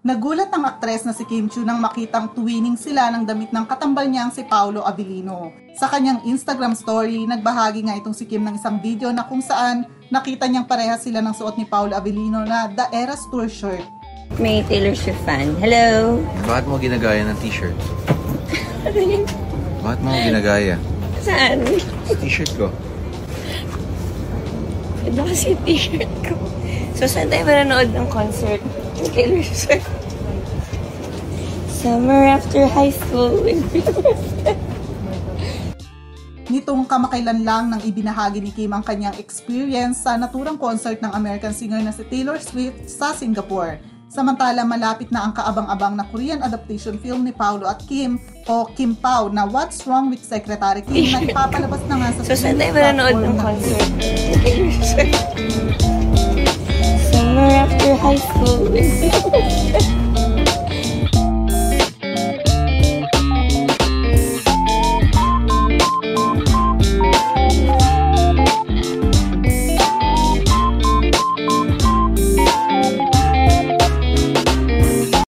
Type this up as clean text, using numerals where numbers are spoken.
Nagulat ang aktres na si Kim Chiu nang makitang twinning sila ng damit ng katambal niyang si Paolo Abilino. Sa kanyang Instagram story, nagbahagi nga itong si Kim ng isang video na kung saan nakita niyang parehas sila ng suot ni Paolo Abilino na The Eras Tour shirt. May Taylor Swift fan. Hello! Bakit mo ginagaya ng t-shirt? Ano yun? Bakit mo ginagaya? Saan? Sa t-shirt ko. Ito kasi yung t-shirt ko. So, saan tayo manonood ng concert ni Taylor Swift? Summer after high school. Nitong kamakailan lang nang ibinahagi ni Kim ang kanyang experience sa naturang concert ng American singer na si Taylor Swift sa Singapore. Samantala, malapit na ang kaabang-abang na Korean adaptation film ni Paolo at Kim o Kim Pao na What's Wrong with Secretary Kim na ipapalabas na nga sa So, saan tayo manonood ng concert ni Taylor Swift? Summer after high school.